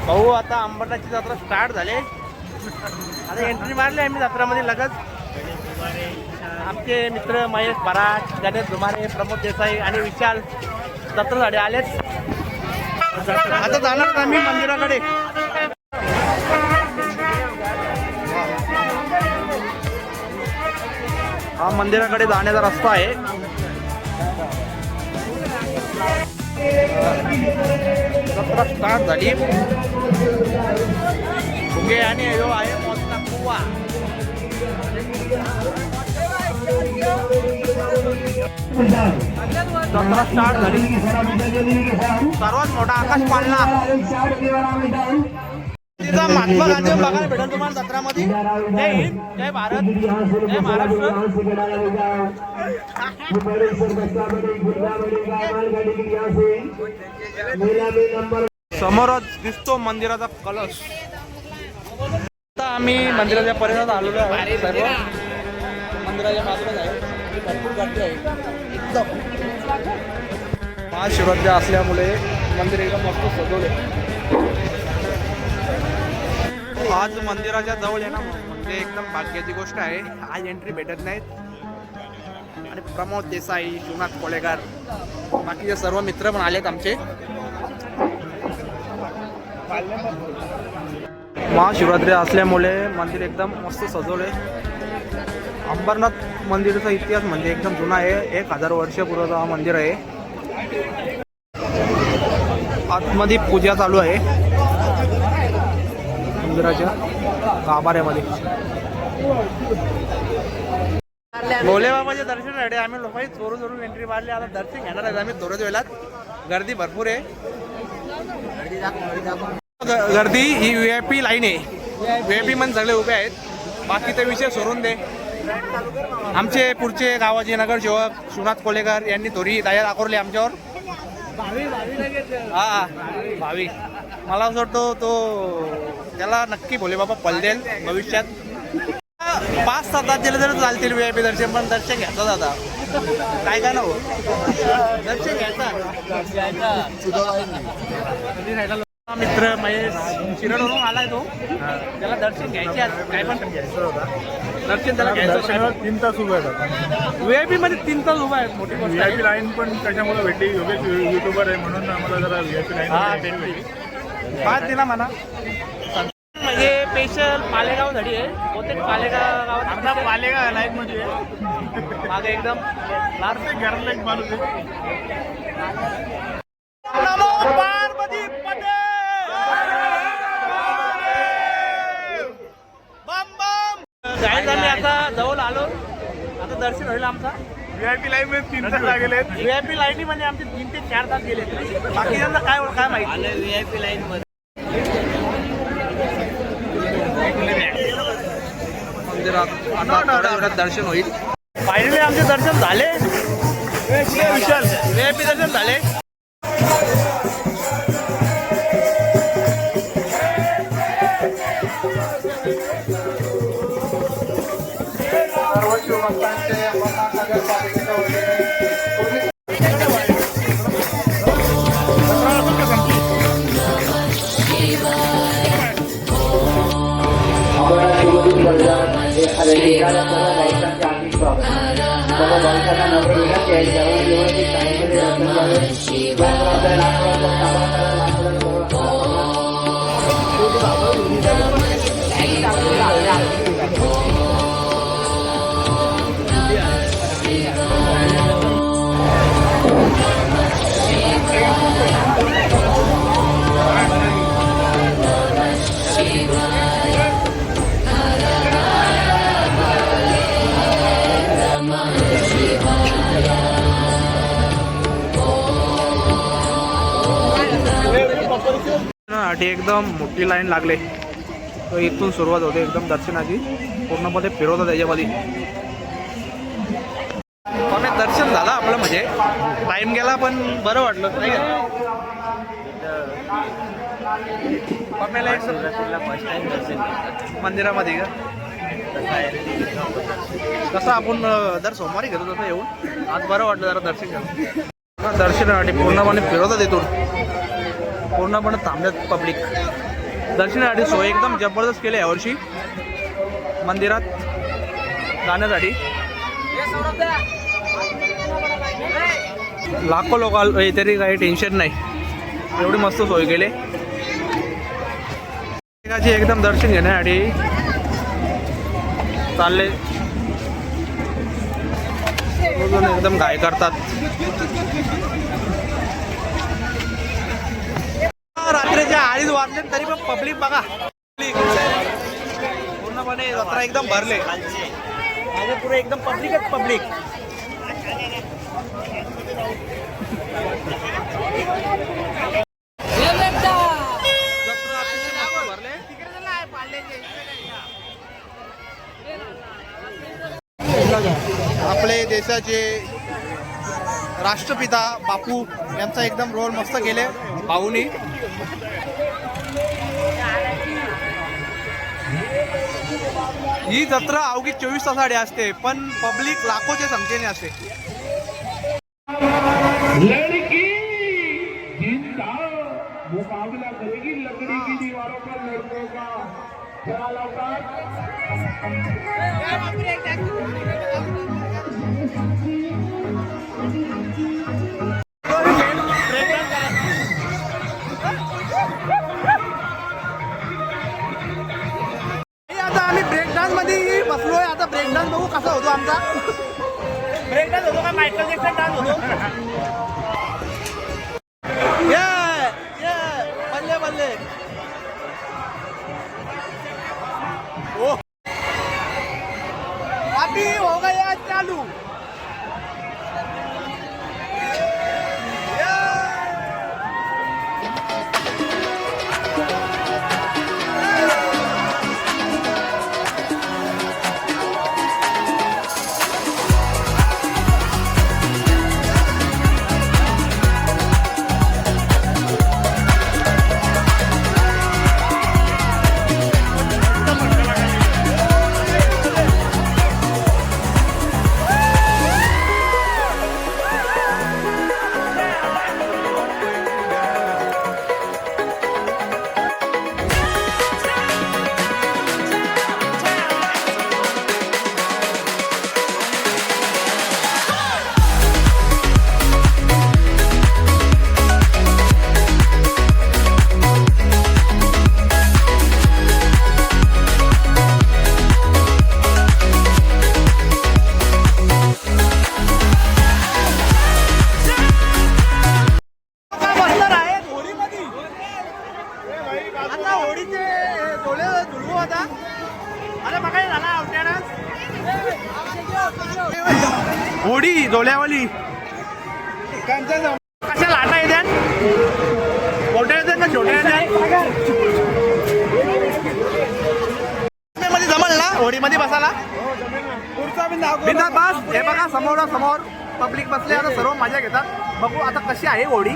भाऊ आता अंबरनाथची जत्रा स्टार्ट झाली. आता एंट्री मारली आम्ही जत्रामध्ये लगच. आमचे मित्र महेश बराट, गणेश धुमारे, प्रमोद देसाई आणि विशाल जत्रासाठी आलेत. आता जाणार आम्ही मंदिराकडे. हा मंदिराकडे जाण्याचा रस्ता आहे. जत्रा स्टार्ट झाली. भुंगे आणि यो आहे मोठा कुवा. जत्रा स्टार्ट झाली. सर्वात मोठा आकाश पाळणा तिचा महात्मा गांधी बघायला भेटेल तुम्हाला जत्रामध्ये. जय हिंद, जय भारत, जय महाराष्ट्र. समोरच दिसतो मंदिराचा कलश. आता आम्ही मंदिराच्या परिसरात आलेलो आहे. सर्व मंदिराच्या बाजूलाच आहे. भरपूर गर्दी आहे. एकदम महाशिवरात्री असल्यामुळे मंदिर एकदम मस्त सजवले. आज मंदिराच्या जवळ येणं म्हणजे एकदम भाग्याची गोष्ट आहे. आज एंट्री भेटत नाहीत. आणि प्रमोद देसाई, शिवनाथ कोळेकर, बाकीचे सर्व मित्र पण आलेत आमचे. महाशिवरात्री असल्यामुळे मंदिर एकदम मस्त सजवले. अंबरनाथ मंदिराचा इतिहास म्हणजे एकदम जुना आहे. 1000 वर्षापूर्वीचं हा मंदिर आहे. आतमध्ये पूजा चालू आहे मंदिराच्या गाभाऱ्यामध्ये. भोले बाबाचे दर्शन आहे. आम्ही लोकांनी चोरून एंट्री मारली. आता दर्शन घेणार आहेत आम्ही थोड्याच वेळात. गर्दी भरपूर आहे. गर्दी ही VIP लाईन आहे. VIP मध्ये सगळे उभे आहेत. बाकीचा विषय सोडून दे. आमचे पुढचे गावाचे नगरसेवक शिवनाथ कोळेकर यांनी थोडी दया दाखवली आमच्यावर. हा भावी मला असं वाटतं तो त्याला नक्की भोले बाबा पल देईल भविष्यात. 5-7 तास दिले तर चालतील VIP दर्शन. पण दर्शन घ्यायचं दादा काय ना हो. दर्शन घ्यायचा. मित्र महेश शिरडवरून आलाय तो. त्याला दर्शन घ्यायचे. काय पण दर्शन त्याला घ्यायचं. 3 तास उभे आहेत. VIP मध्ये 3 तास उभा आहेत. मोठी गोष्ट. VIP लाईन पण कशामुळे भेटली. योगेश युट्यूबर आहे म्हणून आम्हाला जरा VIP लाईन भेटली. 5 दिना म्हणा. म्हणजे स्पेशल मालेगावसाठी आहे. बहुतेक मालेगाव गावात पालेगाव लाईन मध्ये मागे एकदम लास्ट घरातला एक माणूस आहे. पार्वती पटेल बम बम. आम्ही आता जवळ आलो. आता दर्शन होईल आमचा. VIP लाईन मध्ये 3 तास लागेल. VIP लाईनी म्हणजे आमचे 3 ते 4 तास गेले. बाकीच्यांना काय माहिती. VIP लाईन मध्ये मंदिरात दर्शन होईल. फायनली आमचे दर्शन झाले. विशाल VIP दर्शन झाले. एकदम मोठी लाईन लागले. तो इथून सुरुवात होते एकदम दर्शनाची. पूर्णपणे फिरवतात त्याच्यामध्ये. पण दर्शन झालं आपलं म्हणजे टाइम गेला पण बरं वाटलं नाही का. मंदिरामध्ये का कसं आपण दर सोमवारी घेतो तसं येऊन आज बरं वाटलं जरा दर्शन घ्यायला. दर्शनासाठी पूर्णपणे फिरवतात इथून. पूर्णपणे थांबल्यात पब्लिक. दर्शनासाठी सोय एकदम जबरदस्त केली यावर्षी मंदिरात जाण्यासाठी. लाखो लोक आले तरी काही टेन्शन नाही, एवढी मस्त सोय केली. एकदम दर्शन घेण्यासाठी चालले, एकदम घाई करतात. रात्रीच्या 2:30 वाजले तरी पण पब्लिक बघा, पूर्णपणे जत्रा एकदम भरले. माझे पुरे एकदम पब्लिकच पब्लिक. आपले देशाचे राष्ट्रपिता बापू यांचा एकदम रोल मस्त केले भाऊनी. ही जत्रा अवघी 24 तासासाठी असते, पण पब्लिक लाखोच्या संख्येने असते. लड़की जिंदा मुकाबला करेगी लकड़ी की दीवारों पर लड़कों का. चला आता आम्ही ब्रेक डान्स मध्ये बसलोय. आता ब्रेक डान्स बघू कसा होतो आमचा. ब्रेक डान्स होतो का मायकल जॅक्सन डान्स होतो. बल्ले बल्ले. ओ अभी हो गया चालू. होडी डोल्यावाली कशा लाटा येत्या, मोठ्या येतात ना छोट्या येतात. मध्ये जमल ना होडीमध्ये बसायला. बिंदास बस. हे बघा समोर समोर पब्लिक बसले, आता सर्व मजा घेतात. बघू आता कशी आहे होडी.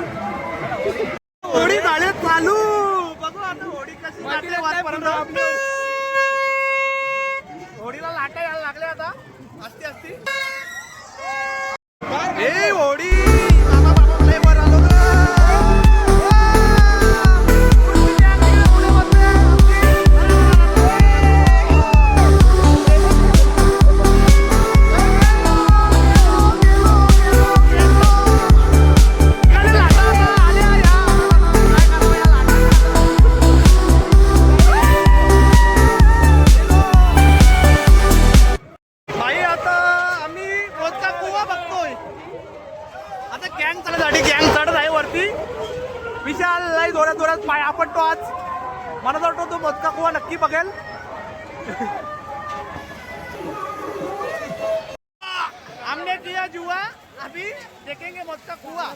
होडी झाले चालू. बघू आता होडी कशी लागली वाटपर्यंत. होडीला लाटा यायला लागल्या आता असती असती. ए होडी विशाल जोरात जोरात पाय आपटतो आज. मला वाटतो तो मोदका कुवा नक्की बघेल. हमने किया जुआ, अभी देखेंगे मोदका कुवा.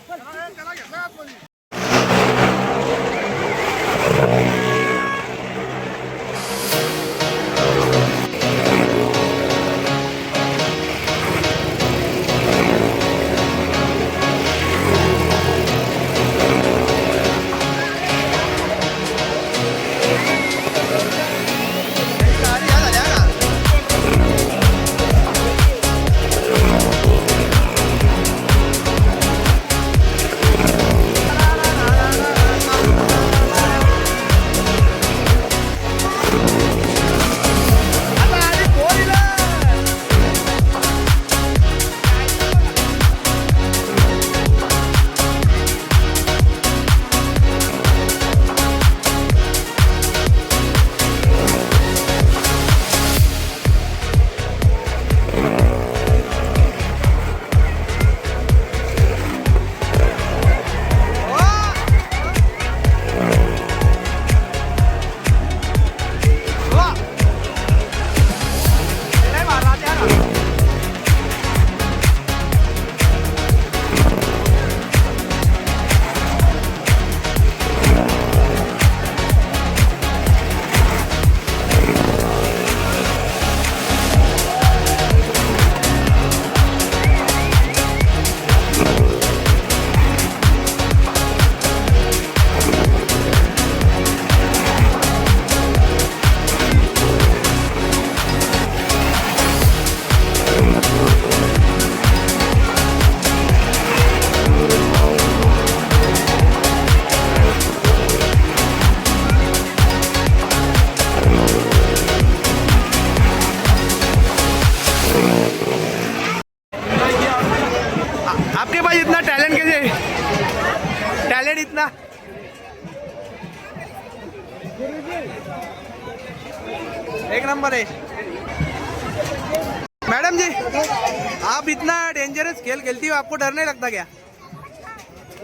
एक नंबर है। मैडम जी, आप इतना डेंजरस खेल खेलती हो, आपको डर नहीं लगता क्या?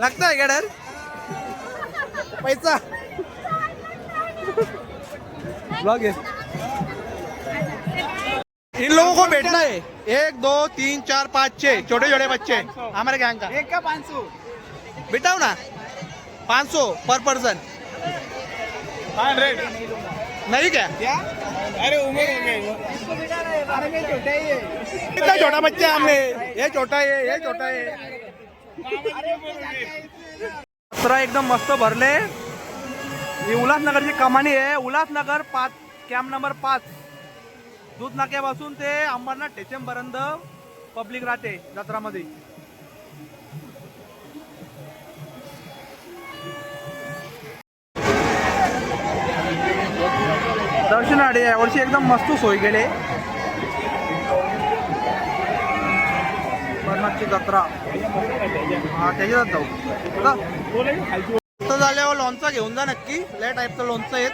लगता है क्या डर? पैसा ब्लॉग है। इन लोगों को बैठना है 1 2 3 4 5 6 छोटे छोटे बच्चे हमारे गैंग का। एक का 500 बिठाओ ना, 500 पर पर्सन। 100 नहीं क्या? अरे उम्र हो गई। कितना छोटा बच्चा है हमें, ये छोटा है, ये छोटा है। सतरा एकदम मस्त भरले। ही उल्हासनगरची कमानी आहे, उल्हासनगर 5 कॅम्प नंबर 5 दूध नाक्यापासून ते अंबरनाथ स्टेशनपर्यंत पब्लिक राहते जत्रामध्ये। दर्शनासाठी यावर्षी एकदम मस्त सोय केली। अंबरनाथची जत्रा हा त्याच्यात जाऊ तर झाल्यावर लोणचं घेऊन जा नक्की, लय टाईपचं लोणचं आहेत।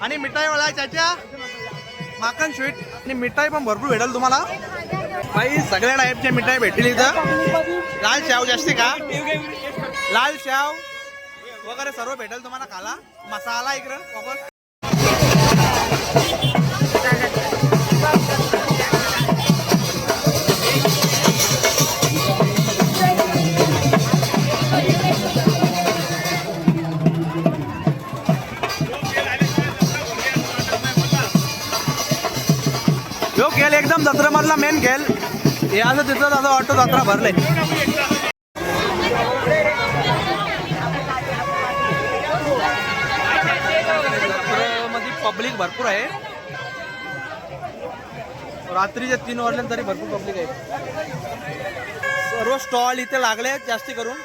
आणि मिठाईवाला चाचा माखन स्वीट आणि मिठाई पण भरपूर भेटेल तुम्हाला भाई, सगळ्या टाईपच्या मिठाई भेटेल इथं। लाल शाव जास्ती का, लाल शाव वगैरे सर्व भेटेल तुम्हाला खाला। मसाला इकडं वापस जो खेळ एकदम जत्रेमधला मेन खेळ हे असं तिथं असं वाटतं जत्रा भरले। जत्रेमध्ये पब्लिक भरपूर आहे, रात्रीचे 3 वाजले तरी भरपूर पब्लिक आहे। सर्व स्टॉल इथे लागले आहेत जास्ती करून।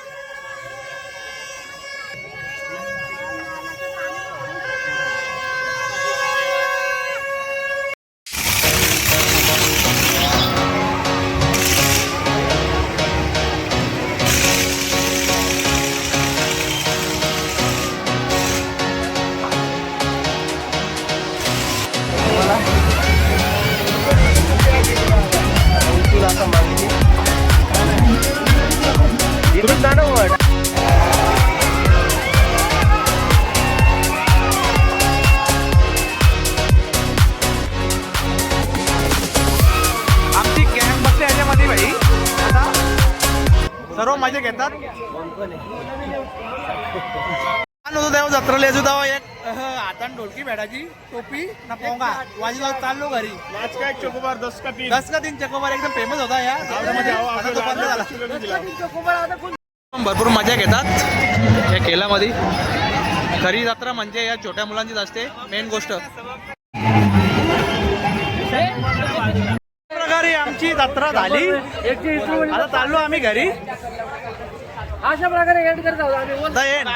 आमची गँग बसते याच्यामध्ये भाई, आता सर्व मजा घेतात। देव जत्रेला येतो तेव्हा एक हातान ढोलकी भेटायची, टोपी ना पोंगा वाजी जाऊ चाललो घरी। आज काय चोकोबार 10 का 3 चकोबार एकदम फेमस होता या जत्रेमध्ये, आता तो बंद झाला। दिला। भरपूर मजा घेतात या खेळामध्ये। खरी जत्रा म्हणजे या छोट्या मुलांचीच असते मेन गोष्ट। प्रकारे आमची जत्रा झाली, आता चाललो आम्ही घरी। अशा प्रकारे एंड करत आहोत आम्ही। आता येईन